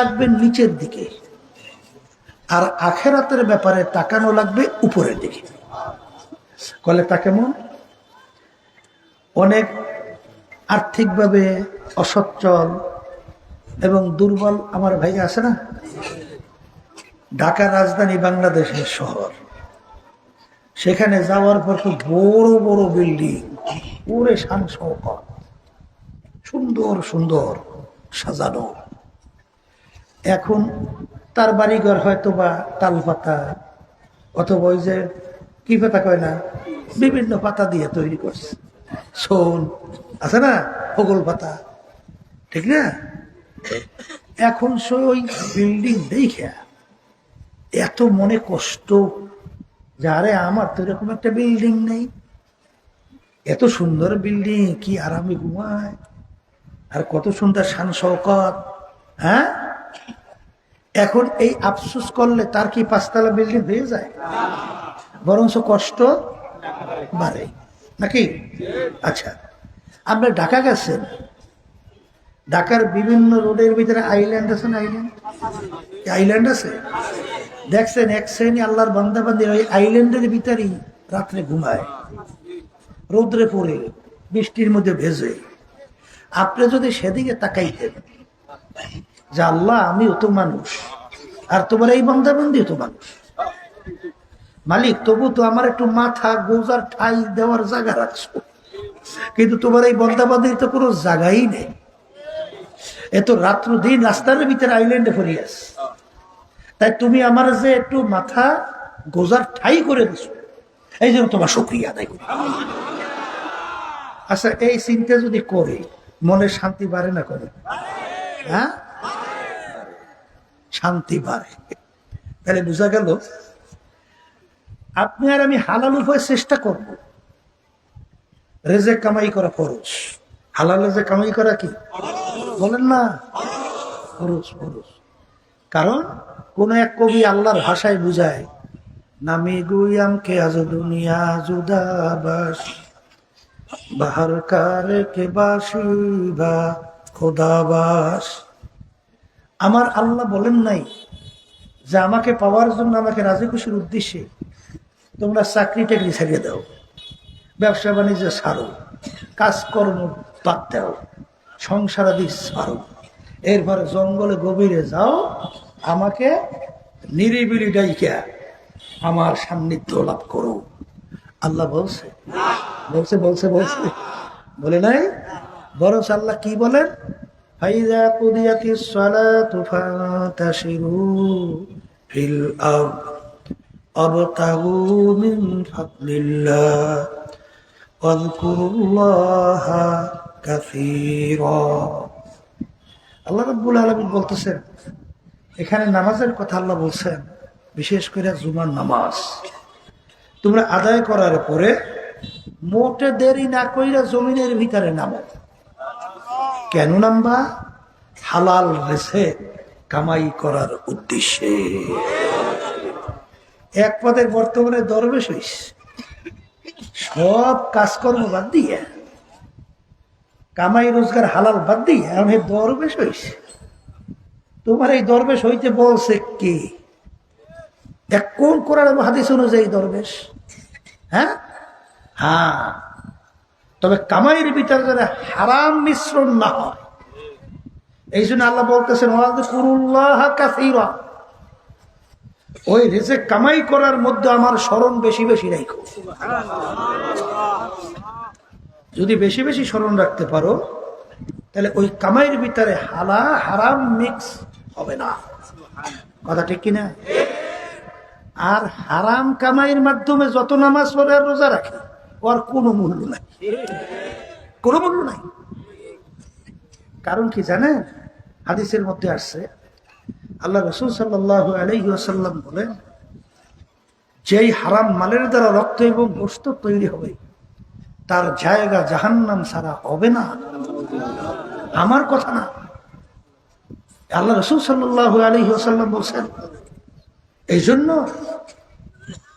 লাগবে নিচের দিকে, আর আখেরাতের ব্যাপারে তাকানো লাগবে উপরের দিকে। কলে তা কেমন? অনেক আর্থিকভাবে অসচ্ছল এবং দুর্বল আমার ভাই আছে না, ঢাকা রাজধানী বাংলাদেশের শহর, সেখানে যাওয়ার পর তো বড় বড় বিল্ডিং, পুরে শান শওকত, সুন্দর সুন্দর সাজানো। এখন তার বাড়িঘর হয়তো বা তাল পাতা অথবা ওই যে কি পাতা কয় না, বিভিন্ন পাতা দিয়ে তৈরি করছে, শোন আছে না, পগল পাতা, ঠিক না? এখন সে ওই বিল্ডিং দেখে এত মনে কষ্ট, যারে আমার তো এরকম একটা বিল্ডিং নেই, এত সুন্দর বিল্ডিং, কি আরামে ঘুমায়, আর কত সুন্দর শান শওকত। হ্যাঁ, এখন এই আফসোস করলে তার কি পাঁচতলা বিল্ডিং হয়ে যায়? বরঞ্চ কষ্ট বাড়ে নাকি? আচ্ছা, আপনি ঢাকা গেছেন, ঢাকার বিভিন্ন রোডের ভিতরে আইল্যান্ড আছে না, আইল্যান্ড আছে, দেখছেন এক শ্রেণী আল্লাহর বান্দাবান্দি ওই আইল্যান্ডের ভিতরেই রাত্রে ঘুমায়, রোদ্রে পড়ে বৃষ্টির মধ্যে ভেজে। আপনি যদি সেদিকে তাকাইতেন যে আল্লাহ আমিও তো মানুষ, আর তোমার এই বান্দাবান্দিও তো মানুষ, মালিক তবু তো আমার একটু মাথা গোজার ঠাই দেওয়ার জায়গা রাখছো, কিন্তু তোমার এই বান্দাবান্দির তো কোনো জায়গাই নেই। এত রাত্র দিন রাস্তার ভিতরে আইল্যান্ডে ফরিয়াস, তাই তুমি আমার যে একটু মাথা গোজার ঠাই করে দিছো, এই জন্য তোমার শুকরিয়া আদায় করি। আচ্ছা, এই চিন্তা যদি করে মনে শান্তি বাড়ে না করে? হ্যাঁ, শান্তি বাড়ে। তাহলে বোঝা গেল আপনি আর আমি হালাল উপায় চেষ্টা করব, রেজেক কামাই করা ফরজ। হালাল রেজেক কামাই করা কি বলেন না, ফরজ ফরজ। কারণ কোন এক কবি আল্লাহর ভাষায় বুঝায়, নামি গুয়াম কে আজ দুনিয়া জুদাবাস, বাহার কারে কে বাসি বা খোদাবাস। আমার আল্লাহ বলেন নাই যে আমাকে পাওয়ার জন্য, আমাকে রাজি খুশির উদ্দেশ্যে তোমরা চাকরি টাকরি ছাড়িয়ে দাও, ব্যবসা বাণিজ্য ছাড়ো, কাজকর্ম বাদ দাও, সংসারাদি ছাড়ো, এরপরে জঙ্গলে গভীরে যাও, আমাকে নিরিবিলি ডাইকা আমার সান্নিধ্য লাভ করো। আল্লাহ বলছে বলছে বলছে বলছে বলে নাই? বরং আল্লাহ কি বলেন, ফাইযা কুদিয়াতিস সালাতু ফান্তাশিরু ফিল আরদ আবতাগু মিন ফাদলিল্লাহ ওয়াযকুরুল্লাহা কাসীরা। আল্লাহ রাব্বুল আলামিন বলতেছেন, এখানে নামাজের কথা আল্লাহ বলছেন, বিশেষ করে জুমার নামাজ তোমরা আদায় করার পরে মোটে দেরি না কইরা জমিনের ভিতরে নামো। কেন নামবা? হালাল রিজিক কামাই করার উদ্দেশ্যে। এক পদের বর্তমানে দরবেশ হইস, সব কাজকর্ম বাদ দিয়ে, কামাই রোজগার হালাল বাদ দিয়ে আমি দরবেশ হইস। তোমার এই দরবেশ হইতে বলছে কে? এক কোন কোরআন হাদিস অনুযায়ী দরবেশ? হ্যাঁ হ্যাঁ, তবে কামাইয়ের ভিতরে যারা হারাম মিশ্রণ না হয়, এই জন্য আল্লাহ বলতেছেন ওয়াযকুরুল্লাহা কাসীরা, ওই রিজিক কামাই করার মধ্যে আমার স্মরণ বেশি বেশি রাখো। যদি বেশি বেশি স্মরণ রাখতে পারো, তাহলে ওই কামাইয়ের ভিতরে হারাম মিক্স হবে না। কথা ঠিক কিনা? আর হারাম কামাইয়ের মাধ্যমে যত নামাজ পড়ে আর রোজা রাখে, ওর কোনো মূল্য নাই, কোনো মূল্য নাই। কারণ কি জানেন? হাদিসের মধ্যে আসছে, আল্লাহ রাসূল সাল্লাল্লাহু আলাইহি ওয়াসাল্লাম বলেন, যেই হারাম মালের দ্বারা রক্ত এবং গোশত তৈরি হবে, তার জায়গা জাহান্নাম ছাড়া হবে না। আমার কথা না, আল্লাহ রাসূল সাল্লাল্লাহু আলাইহি ওয়াসাল্লাম বলছেন। এই জন্য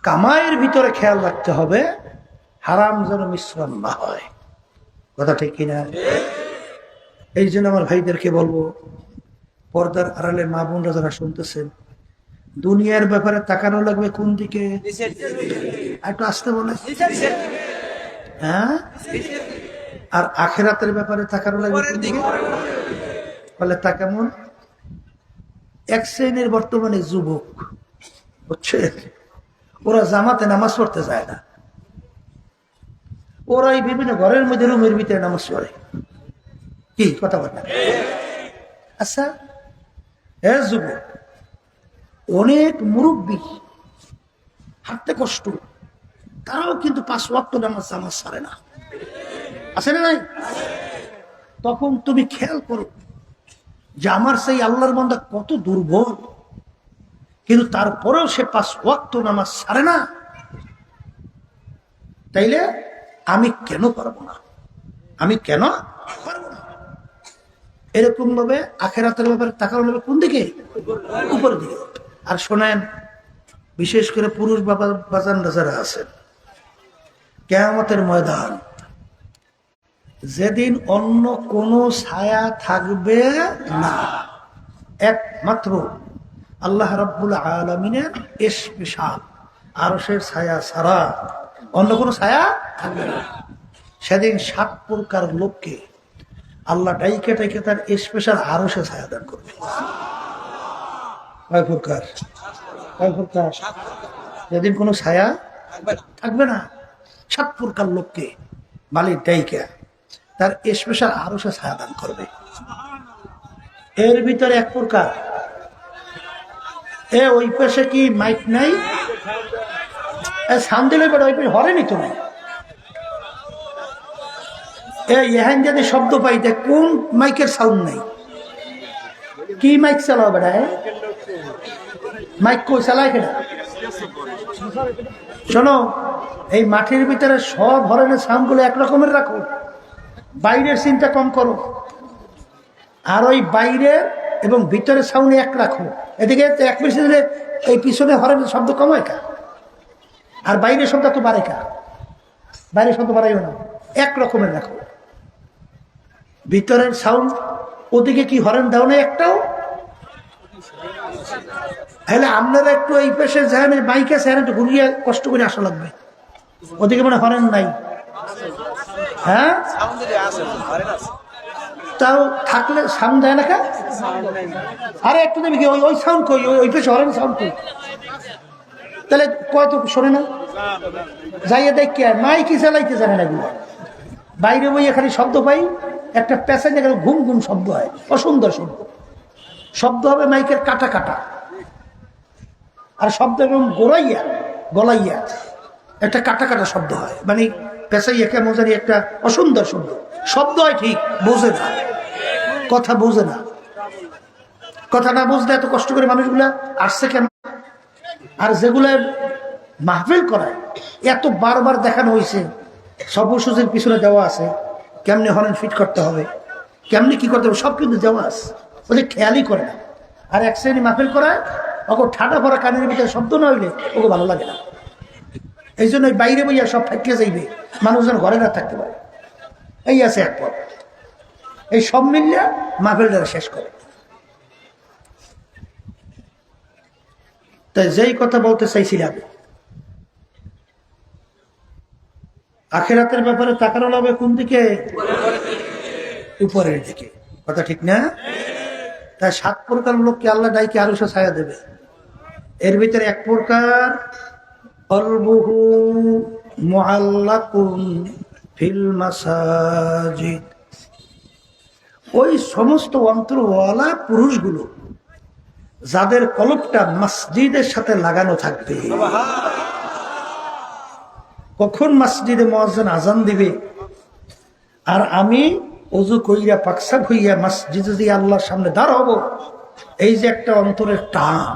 কামাইয়ের ভিতরে খেয়াল রাখতে হবে হারাম যেন মিশ্রণ না হয়। কথা ঠিক কিনা? এই জন্য আমার ভাইদেরকে বলবো, পর্দার আড়ালে মা বোনরা যারা শুনতেছেন, দুনিয়ার ব্যাপারে তাকানো লাগবে কোন দিকে? একটু আসতে বলে। হ্যাঁ, আর আখেরাতের ব্যাপারে তাকানো লাগবে কোন দিকে? বলে তা কেমন? এক শ্রেণীর বর্তমানে যুবক বুঝছে, ওরা জামাতে নামাজ পড়তে যায় না, ওরা এই বিভিন্ন ঘরের মধ্যে রুমের ভিতরে নামাজ পড়ে। কি কথা বল? আচ্ছা, এ যুবক, অনেক মুরব্বী, হাঁটতে কষ্ট, তারাও কিন্তু 5 ওয়াক্ত নামাজ ছাড়ে না, আছে না নাই? তখন তুমি খেয়াল করো যে আমার সেই আল্লাহর বান্দা কত দুর্বল, কিন্তু তারপরেও সে 5 ওয়াক্ত নামাজ ছাড়ে না। তাইলে আমি কেন পারবো না? আমি কেন পারবো না? এরকম ভাবে আখেরাতের ব্যাপারে তাকানো হবে কোন দিকে? উপরের দিকে। আর শোনেন, বিশেষ করে পুরুষ বাজানরা যারা আছেন, কিয়ামতের ময়দান যেদিন অন্য কোনো ছায়া থাকবে না, একমাত্র আল্লাহ রাব্বুল আলামিনের স্পেশাল আরশের ছায়া ছাড়া অন্য কোনো ছায়া থাকবে না। সেদিন 7 প্রকার লোককে আল্লাহ ডাইকে ডাইকে তার স্পেশাল আরশে ছায়া দান করবে। কয় প্রকার? কয় প্রকার? যেদিন কোনো ছায়া থাকবে না, 7 প্রকার লোককে মালিক ডাইকে তার স্পেশাল আরশে ছায়া দান করবে। এর ভিতরে এক প্রকার, ওই পাশে কি মাইক নাই? সাউন্ড দিলে ওই পাশে হরেনি তো নাই। এখান যদি শব্দ পাইতে কোন মাইকের সাউন্ড নাই? কি মাইক চালাও বেড়া? মাইক কই চালায় কেনা? শোনো, এই মাঠের ভিতরে সব ধরনের সাউন্ড গুলো একরকমের রাখো, বাইরের সিনটা কম করো, আর ওই বাইরে এবং ভিতরের সাউন্ড এক রাখো। এদিকে এক বেশি দিলে এই পিছনে হরেনের শব্দ কম হয় কা, আর বাইরের শব্দ তো বাড়ে কা? বাইরের শব্দ বাড়াইও না, এক রকমের রাখো। ভিতরের সাউন্ড ওদিকে কি হরেন দাও না একটাও? তাহলে আপনারা একটু এই পাশে যেখানে বাইক আছে একটু ঘুরিয়ে কষ্ট করে আসা লাগবে। ওদিকে মানে হরেন নাই, হ্যাঁ? তাও থাকলে সাউন্ড দেয় না কা? আরে একটু দেবে কি ওই সাউন্ড কই? ওই পাশে হরেন সাউন্ড কই? তাহলে কয় তো শোনে না, যাইয়ে দেখ কে মাইকি চালাইতে জানে না। বাইরে বই এখানে শব্দ পাই, একটা প্যাসেঞ্জার ঘুম ঘুম শব্দ হয়, অসুন্দর শব্দ। শব্দ হবে মাইকের কাটা কাটা, আর শব্দ এরকম গোড়াইয়া গলাইয়া একটা কাটা কাটা শব্দ হয়, মানে পেশাইয়া কেমন জানি একটা অসুন্দর শব্দ। শব্দ হয় ঠিক, বোঝে না, কথা বোঝে না। কথা না বুঝলে এত কষ্ট করে মানুষগুলা আসছে কেন? আর যেগুলো মাহফিল করায় এত বারবার দেখানো হয়েছে, সব ওষুধের পিছনে দেওয়া আছে, কেমনি হরেন ফিট করতে হবে, কেমনি কি করতে হবে, সব কিন্তু দেওয়া আছে, ওদের খেয়ালই করে না। আর এক শ্রেণী মাহফিল করায় ওকে ঠাডা ভরা কানের ভিতরে শব্দ না হইলে ওকে ভালো লাগে না। এই জন্য বাইরে বইয়া সব থাকিয়ে যাইবে, মানুষজন ঘরে না থাকতে পারে। এই আছে এক পথ, এই সব মিললে মাহফিলটা শেষ করে। তাই যেই কথা বলতে চাইছিলাম, আখিরাতের ব্যাপারে তাকানো লাগবে কোন দিকে? উপরের দিকে। কথা ঠিক না? তাই 7 প্রকার লোককে আল্লাহ ডাইকে আরশে ছায়া দেবে। এর ভিতরে এক প্রকার কলবুহু মুআল্লাকুন ফিল মাসাজিদ, ওই সমস্ত অন্তরওয়ালা পুরুষগুলো যাদের কলবটা মসজিদের সাথে লাগানো থাকবে। কখন মসজিদে মুয়াজ্জিন আজান দিবে আর আমি ওযু কইরা পাকসাব হইয়া মসজিদে দিয়ে আল্লাহর সামনে দাঁড়াবো, এই যে একটা অন্তরের টান,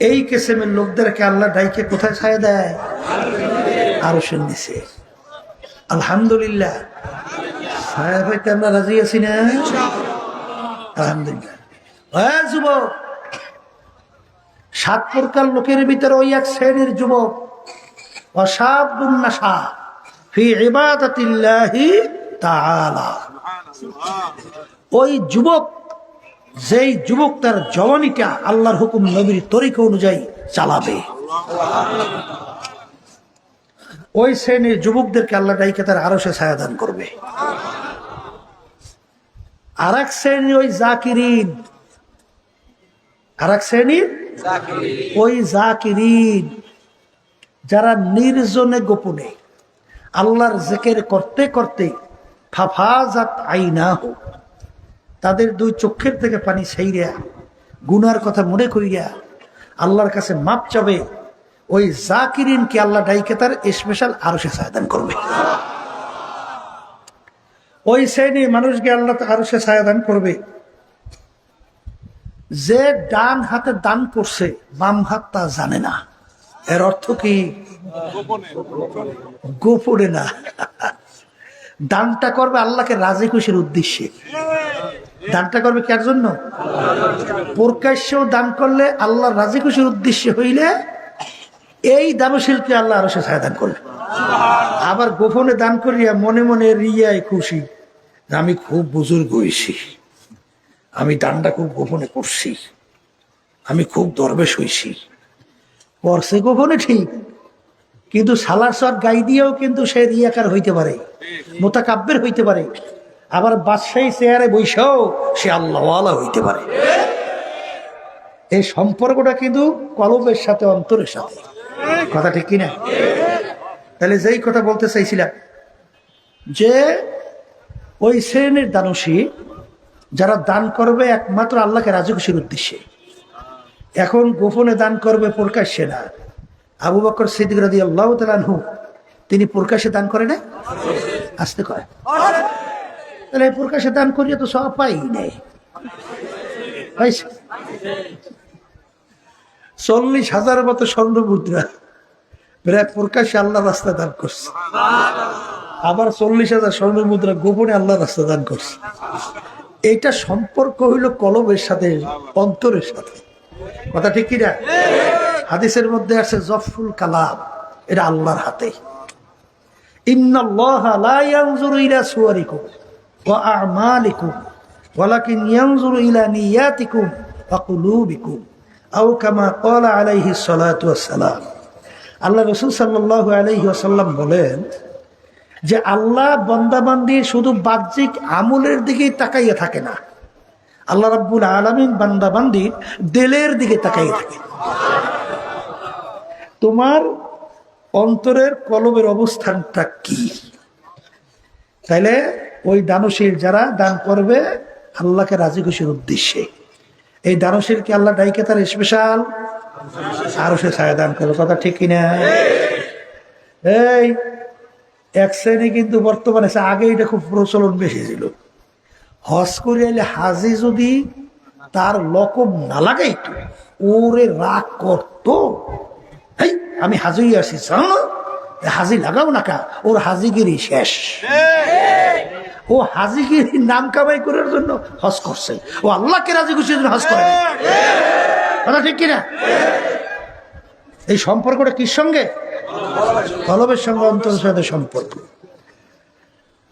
এই কিসমের লোকদেরকে আল্লাহ ডাইকে কোথায় ছায়া দেয়? আরশের নিচে। আলহামদুলিল্লাহ, ছায়া পাইতে আমরা রাজি আছি না? আলহামদুলিল্লাহ। যুবক, 7 প্রকার লোকের ভিতরে ওই এক শ্রেণীর যুবক, ওয়াশাবুন নাশা ফি ইবাদাতিল্লাহি তাআলা, ওই যুবক যেই যুবক তার জওয়ানিটা আল্লাহর হুকুম নবীর তরিকা অনুযায়ী চালাবে, ওই শ্রেণীর যুবকদেরকে আল্লাহ ডাইকে তার আরশে ছায়া দান করবে। আর এক শ্রেণী ওই জাকিরিন, আর এক শ্রেণীর ওই জাকিরিন যারা নির্জনে গোপনে আল্লাহর জিকির করতে করতে ফাফাজাত আইনাহু, তাদের দুই চোখের থেকে পানি ছাইরা গুনার কথা মনে কইরা আল্লাহর কাছে মাপ চাবে, ওই জাকিরিনকে আল্লাহ ডাইকে তার স্পেশাল আরশে ছায়া দান করবে। ওই শ্রেণীর মানুষকে আল্লাহ আরশে ছায়া দান করবে যে ডান হাতে দান করছে, বাম হাত তা জানে না। এর অর্থ কি? গোপনে না, দানটা করবে আল্লাহকে রাজি খুশির উদ্দেশ্যে। দানটা করবে কার জন্য? প্রকাশ্যেও দান করলে আল্লাহ রাজি খুশির উদ্দেশ্যে হইলে এই দানশীলকে আল্লাহ আরশে ছায়া দান করবে। আবার গোপনে দান করিয়া মনে মনে রিয়ায় খুশি, আমি খুব বুজুর্গ হয়েছি, আমি দানটা খুব গোপনে করছি, আমি খুব দরবেশ হয়েছি। করছে গোপনে ঠিক, কিন্তু সালার সর গাই দিয়েও কিন্তু সে রিয়াকার হইতে পারে, মোতাকাব্বির হইতে পারে। আবার বাদশাহী চেয়ারে বৈশাও সে আল্লাহওয়ালা হইতে পারে। এই সম্পর্কটা কিন্তু কলবের সাথে, অন্তরের সাথে। কথা ঠিক কিনা? তাহলে যেই কথা বলতে চাইছিলাম যে ওই শ্রেণীর দানশী যারা দান করবে একমাত্র আল্লাহকে রাজি খুশির উদ্দেশ্যে। এখন গোপনে দান করবে, প্রকাশ্যে না। আবু বকর সিদ্দিক রাদিয়াল্লাহু তাআলা আনহু তিনি প্রকাশ্যে দান করে না, আসতে কয়। তাহলে প্রকাশ্যে দান করিয়ে তো সব পাই নেই। 40,000 মতো স্বর্ণ মুদ্রা প্রায় প্রকাশ্যে আল্লাহ রাস্তা দান করছে, আবার 40,000 স্বর্ণ মুদ্রা গোপনে আল্লাহ রাস্তা দান করছে। এইটা সম্পর্ক হইল কলবের সাথে, অন্তরের সাথে। কথা ঠিক কিনা? হাদিসের মধ্যে আছে জফরুল কালাম, এটা আল্লাহর হাতে। ইন্নাল্লাহা লা ইয়ানজুরু ইলা সুওয়ারিকুম ওয়া আ'মালিকুম ওয়ালাকিন ইয়ানজুরু ইলা নিয়াতিকুম ওয়া কুলুবিকুম আও কামা ক্বালা আলাইহিস সালাতু ওয়াস সালাম। আল্লাহ রাসূল সাল্লাল্লাহু আলাইহি ওয়াসাল্লাম বলেন যে আল্লাহ বান্দাবান্দি শুধু বাহ্যিক আমলের দিকেই তাকাইয়া থাকে না, আল্লাহ রাব্বুল আলামিন বান্দাবান্দির দিলের দিকে তাকাইয়া থাকে। তোমার অন্তরের কলবের অবস্থানটা কি? তাইলে ওই দানশীল যারা দান করবে আল্লাহকে রাজি খুশির উদ্দেশ্যে, এই দানশীলকে আল্লাহ ডাইকে তার স্পেশাল আরশে ছায়া দান করবে। কথা ঠিক কিনা? এই এক শ্রেণী কিন্তু বর্তমানে, আগে এটা খুব প্রচলন বেশি ছিল, হজ করে এলে হাজি যদি তার লকব না লাগাইতো ওরে রাগ করতো। এই আমি হাজি আসি, হাজি লাগাও না কা, ওর হাজিগিরি শেষ। ও হাজিগিরি নাম কামাই করার জন্য হজ করছে, ও আল্লাহকে রাজি খুশির জন্য হজ করে। কথা ঠিক কিনা? এই সম্পর্কটা কির সঙ্গে? কলবের সঙ্গে, অন্তরের সাথে সম্পর্ক।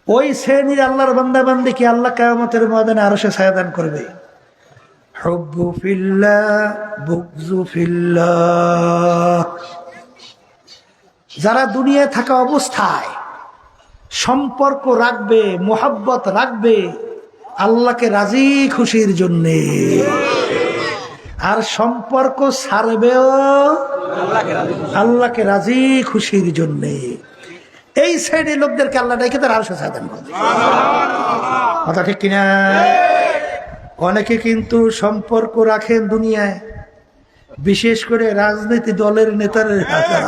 ওই শ্রেণীর আল্লাহর বান্দা বান্দিকে আল্লাহ কিয়ামতের ময়দানে আরশে ছায়া দান করবে। হুব্বু ফিল্লাহ বুগযু ফিল্লাহ, যারা দুনিয়ায় থাকা অবস্থায় সম্পর্ক রাখবে, মোহাব্বত রাখবে আল্লাহকে রাজি খুশির জন্যে, আর সম্পর্ক ছাড়বেও আল্লাহকে রাজি খুশির জন্যে, এই শ্রেণীর লোকদেরকে আল্লাহ ডেকে তার আরশে ছায়া দান করবে। কথা ঠিক কিনা? অনেকে কিন্তু সম্পর্ক রাখেন দুনিয়ায়, বিশেষ করে রাজনীতি দলের নেতারা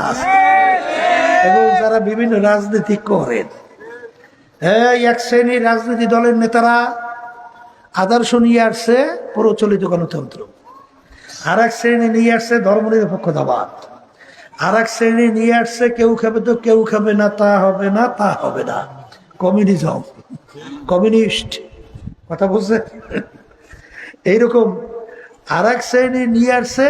আছে এবং যারা বিভিন্ন রাজনীতি করেন। এই এক শ্রেণীর রাজনীতি দলের নেতারা আদর্শ নিয়ে আসছে প্রচলিত গণতন্ত্র, আর এক শ্রেণী নিয়ে আসছে ধর্মনিরপেক্ষতাবাদ, আর এক শ্রেণী নিয়ে আসছে কেউ খাবে তো কেউ খাবে না, তা হবে না, তা হবে না, কমিউনিজম, কমিউনিস্ট। কথা বুঝছে? এইরকম আর এক শ্রেণী নিয়ে আসছে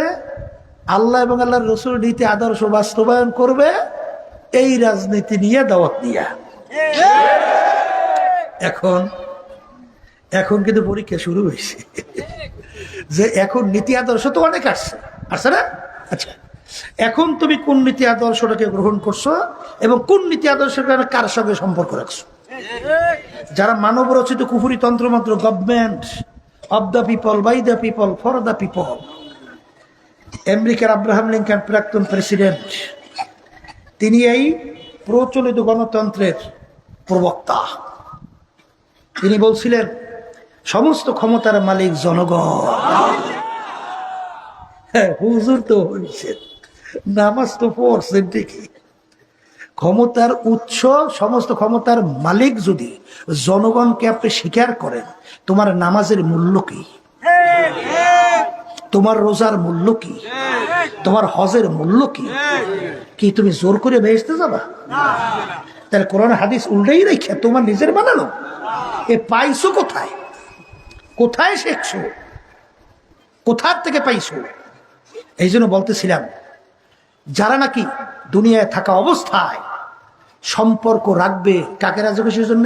আল্লাহ এবং আল্লাহর রাসূল নীতি আদর্শ বাস্তবায়ন করবে, এই রাজনীতি নিয়ে দাওয়াত নিয়ে। এখন কিন্তু পরীক্ষা শুরু হয়েছে। যে এখন নীতি আদর্শ তো অনেক আসছে না? আচ্ছা, এখন তুমি কোন নীতি আদর্শটাকে গ্রহণ করছো এবং কোন নীতি আদর্শের কারণে কার সঙ্গে সম্পর্ক রাখছো? যারা মানব রচিত কুফুরি তন্ত্রমন্ত্র, government of the people, by the people, for the people, আমেরিকার আব্রাহাম লিঙ্কন প্রাক্তন প্রেসিডেন্ট, তিনি এই প্রচলিত গণতন্ত্রের প্রবক্তা। তিনি বলছিলেন সমস্ত ক্ষমতার মালিক জনগণ। হ্যাঁ, হুজুর তো বলছেন, নামাজ তো পড়ছেন ঠিকই, ক্ষমতার উৎস, সমস্ত ক্ষমতার মালিক যদি জনগণকে আপনি স্বীকার করেন, তোমার নামাজের মূল্য কি? তোমার রোজার মূল্য কি? তোমার হজের মূল্য কি? কি তুমি জোর করে বেহেশতে যাবা? তাহলে কোরআন হাদিস উল্টাই রেখে তোমার নিজের বানানো এ পাইছো কোথায়? কোথায় শিখছো? কোথার থেকে পাইছো? এই জন্য বলতেছিলাম, যারা নাকি দুনিয়ায় থাকা অবস্থায় সম্পর্ক রাখবে কাকে রাজি খুশির জন্য,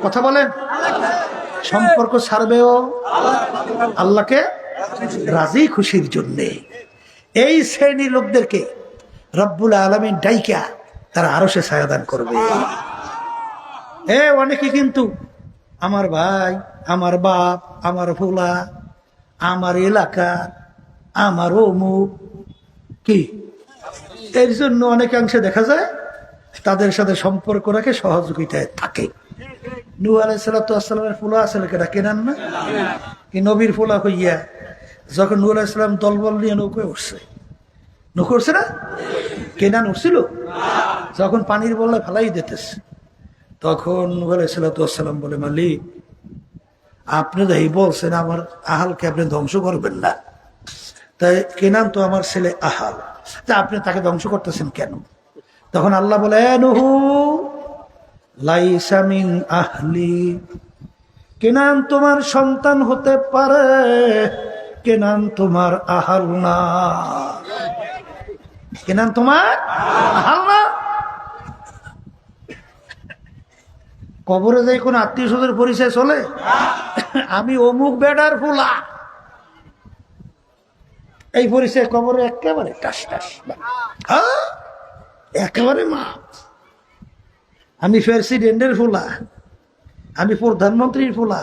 কথা বলেন, সম্পর্ক ছাড়বেও আল্লাহকে রাজি খুশির জন্যে, এই শ্রেণীর লোকদেরকে রব্বুল আলামিন ডাইকা তারা আরশে ছায়া দান করবে। অনেকে কিন্তু আমার ভাই, আমার বাপ, আমার ফুলা, আমার এলাকা, আমার অমুক কি, এর জন্য অনেকাংশে দেখা যায় তাদের সাথে সম্পর্ক রাখে, সহযোগিতায় থাকে। নূহ আলাইহিস সালামের ফুলা আছে লোকেরা, কেনান না কি নবীর ফুলা হইয়া যখন নূহ আলাইহিস সালাম দলবল নিয়ে নৌকায় উঠছে, নৌকা উঠছে না, কেনান উঠছিল, যখন পানির বললে ফেলাই দিতেছে, তখন নূহ আলাইহিস সালাম বলে, মালিক আপনি তো এই বলছেন আমার আহালকে আপনি ধ্বংস করবেন না, তাই কেনান তো আমার ছেলে আহাল, তা আপনি তাকে ধ্বংস করতেছেন কেন? তখন আল্লাহ বলে, নূহু লাইসা মিন আহলি, কেনান তোমার সন্তান হতে পারে, কেনান তোমার আহাল না, কেনান তোমার আহাল না। কবরে যাই কোন আত্মীয় স্বজনের পরিচয় চলে? আমি অমুক বেডার ফুলা, এই পরিচয় কবরে একেবারে টাস টাস, একেবারে মা। আমি প্রেসিডেন্টের ফুলা, আমি প্রধানমন্ত্রীর ফুলা,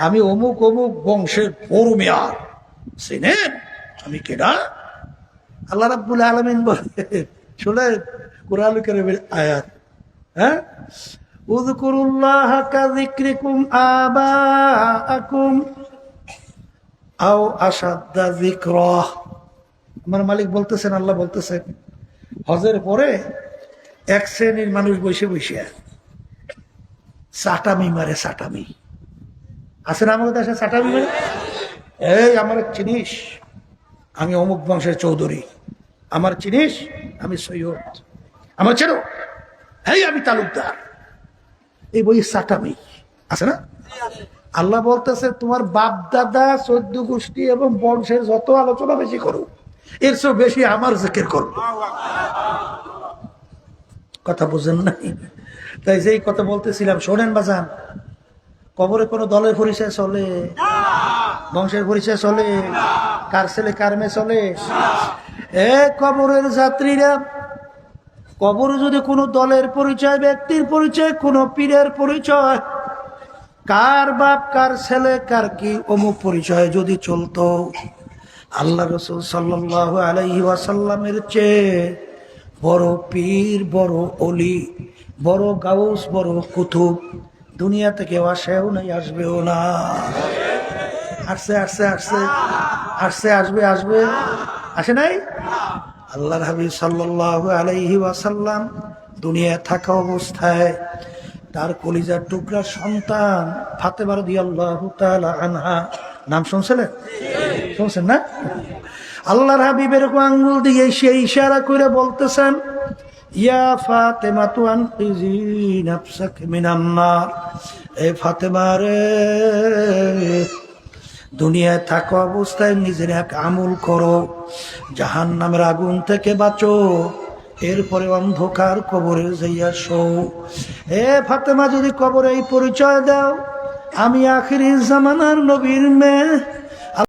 আমি অমুক অমুক বংশের বড় মেয়ার, চিনেন আমি কেডা? আল্লাহ রাব্বুল আলামিন বলে, শুনে কুরআন কারীমের আয়াত, হ্যাঁ, উযকুরুল্লাহ কাযিকরিকুম আবাআকুম আও আশাদ্দা যিকরা। আমার মালিক বলতেছেন, আল্লাহ বলতেছেন, হজের পরে এক শ্রেণীর মানুষ বসে বসে চাটামি মারে, চাটামি আছে না আমাদের দেশে, চাটামি মারে, এই আমার চিনিস আমি অমুক বংশের চৌধুরী, আমার চিনিস আমি সৈয়দ, আমার চেনো, এই আমি তালুকদার, এই বই চাটামি আছে না? আল্লাহ বলতেছে, তোমার বাপ দাদা 14 গোষ্ঠী এবং বংশের যত আলোচনা বেশি করো, এর চেয়ে বেশি আমার জিকির করো। কথা বুঝেন নাই? তাই যেই কথা বলতেছিলাম, শোনেন বাজান, কবরে কোনো দলের পরিচয় চলে? বংশের পরিচয় চলে? কার ছেলে কার মেয়ে চলে? কবরের যাত্রীরা, কবরে যদি কোনো দলের পরিচয়, ব্যক্তির পরিচয়, কোনো পীরের পরিচয়, কার বাপ কার ছেলে কার কি অমুক পরিচয় যদি চলতো, আল্লাহ রাসূল সাল্লাল্লাহু আলাইহি ওয়াসাল্লামের চেয়ে বড় পীর, বড় অলি, বড় গাউস, বড় কুতুব দুনিয়া থেকে আসেও নাই, আসবেও না। আসছে আসছে আসছে আসছে, আসবে আসবে, আসে নাই? আল্লাহর হাবিব সাল্লাল্লাহু আলাইহি ওয়াসাল্লাম দুনিয়ায় থাকা অবস্থায় তার কলিজার টুকরা সন্তান ফাতেমা রাদিয়াল্লাহু তাআলা আনহা, নাম শুনছিলেন? শুনছেন না? আল্লাহর হাবিব এরকম আঙ্গুল দিয়ে সে ইশারা করে বলতেছেন, ইয়া ফাতেমাতু আনকিজি নাফসাক মিনান নার, এ ফাতেমা রে, দুনিয়ায় থাকা অবস্থায় নিজের এক আমল করো, জাহান্নামের আগুন থেকে বাঁচো, এরপরে অন্ধকার কবরে যাইয়া শো। ফাতেমা যদি কবরে এই পরিচয় দাও, আমি আখিরি জামানার নবীর মেয়ে,